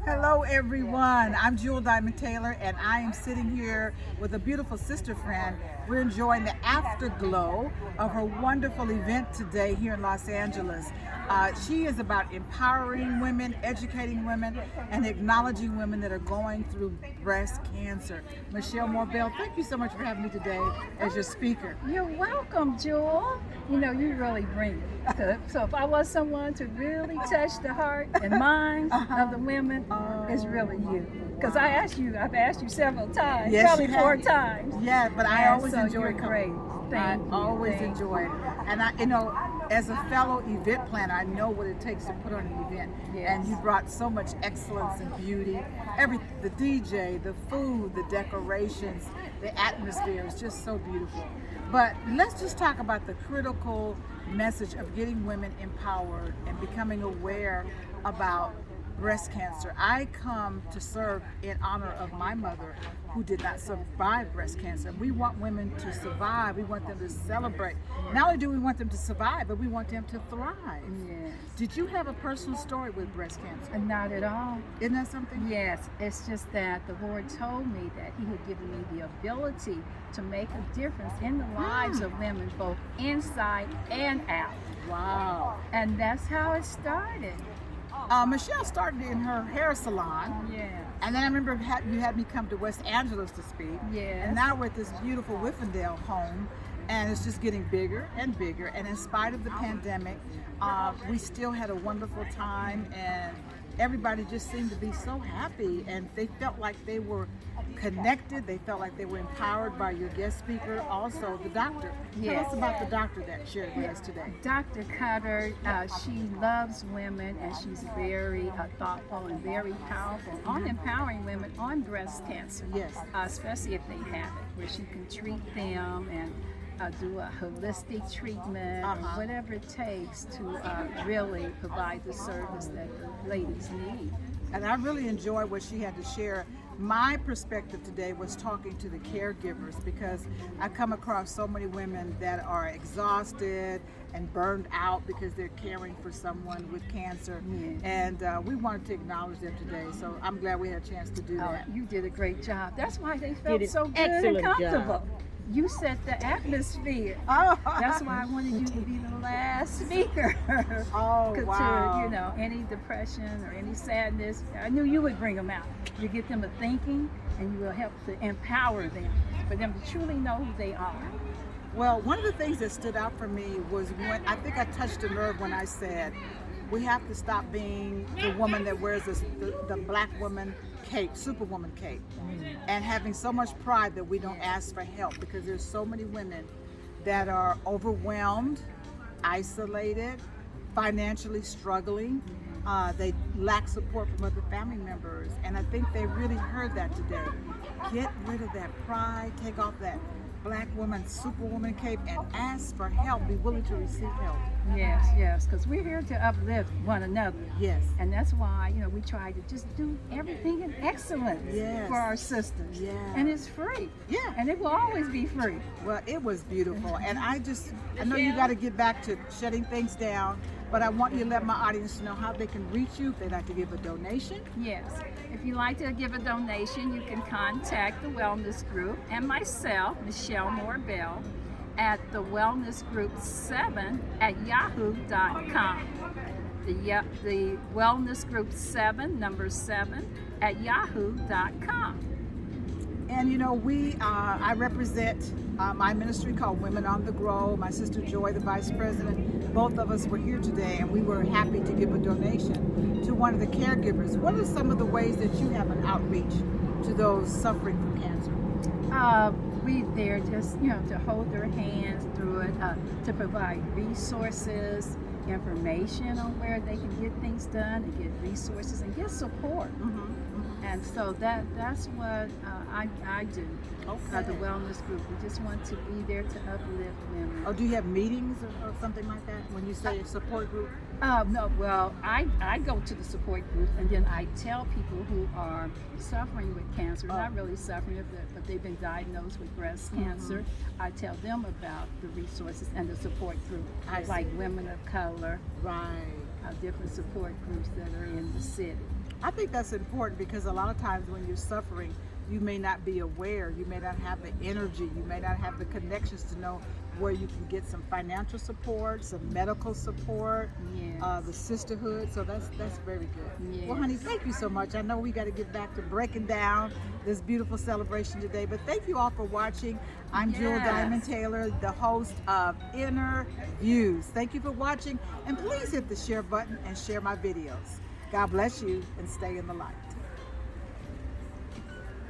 Hello, everyone. I'm Jewel Diamond Taylor, and I am sitting here with a beautiful sister friend. We're enjoying the afterglow of her wonderful event today here in Los Angeles. She is about empowering women, educating women, and acknowledging women that are going through breast cancer. Michelle Morbell, thank you so much for having me today as your speaker. You're welcome, Jewel. You know, you really bring it. So if I was someone to really touch the heart and mind of the women, it's really you. Because I've asked you several times, Yes, probably you four have. times. Yeah, but I always so enjoy you're coming. great. Thank you. Always Thank enjoy it. And as a fellow event planner, I know what it takes to put on an event. Yes. And you brought so much excellence and beauty. The DJ, the food, the decorations, the atmosphere is just so beautiful. But let's just talk about the critical message of getting women empowered and becoming aware about breast cancer. I come to serve in honor of my mother who did not survive breast cancer. We want women to survive. We want them to celebrate. Not only do we want them to survive, but we want them to thrive. Yes. Did you have a personal story with breast cancer? Not at all. Isn't that something? Yes, it's just that the Lord told me that He had given me the ability to make a difference in the lives of women, both inside and out. Wow. And that's how it started. Michelle started in her hair salon. Yeah. And then I remember you had me come to West Angeles to speak. Yes. And now we're at this beautiful Wilfandel home, and it's just getting bigger and bigger. And in spite of the pandemic, we still had a wonderful time, and everybody just seemed to be so happy, and they felt like they were connected. They felt like they were empowered by your guest speaker, also the doctor. Yes. Tell us about the doctor that shared with us today. Dr. Cutter, she loves women, and she's very thoughtful and very powerful on empowering women on breast cancer. Yes. Especially if they have it, where she can treat them and do a holistic treatment or whatever it takes to really provide the service that the ladies need. And I really enjoyed what she had to share. My perspective today was talking to the caregivers, because I come across so many women that are exhausted and burned out because they're caring for someone with cancer. Yes. And we wanted to acknowledge them today. So I'm glad we had a chance to do that. You did a great job. That's why they felt Did so an good and excellent comfortable. job. You set the atmosphere. Oh, That's why I wanted you to be the last speaker. Oh, wow. To, any depression or any sadness, I knew you would bring them out. You get them to thinking, and you will help to empower them, for them to truly know who they are. Well, one of the things that stood out for me was when I think I touched a nerve when I said we have to stop being the woman that wears the black woman cape, superwoman cape, and having so much pride that we don't ask for help, because there's so many women that are overwhelmed, isolated, financially struggling. They lack support from other family members, and I think they really heard that today. Get rid of that pride, take off that black woman, superwoman cape, and ask for help. Be willing to receive help. Yes, because we're here to uplift one another. Yes. And that's why, we try to just do everything in excellence Yes. for our sisters. Yeah. And it's free. Yeah. And it will always be free. Well, it was beautiful, and I know you got to get back to shutting things down, but I want you to let my audience know how they can reach you if they'd like to give a donation. Yes. If you'd like to give a donation, you can contact the Wellness Group and myself, Michelle Morbell, at the Wellness Group 7 at yahoo.com. The Wellness Group 7, number 7, at yahoo.com. And I represent my ministry called Women on the Grow. My sister Joy, the vice president, both of us were here today, and we were happy to give a donation to one of the caregivers. What are some of the ways that you have an outreach to those suffering from cancer? We're there just, to hold their hands through it, to provide resources, information on where they can get things done, and get resources and get support. And so that's what I do. Okay. The Wellness Group. We just want to be there to uplift women. Oh, do you have meetings or something like that when you say a support group? No, well, I go to the support group, and then I tell people who are suffering with cancer, not really suffering, but they've been diagnosed with breast cancer. I tell them about the resources and the support group, like women of color. Right. different support groups that are in the city. I think that's important because a lot of times when you're suffering, you may not be aware, you may not have the energy, you may not have the connections to know where you can get some financial support, some medical support, Yes. the sisterhood. So that's very good. Yes. Well, honey, thank you so much. I know we got to get back to breaking down this beautiful celebration today, but thank you all for watching. I'm Jewel Yes. Diamond Taylor, the host of Inner Views. Thank you for watching, and please hit the share button and share my videos. God bless you and stay in the light.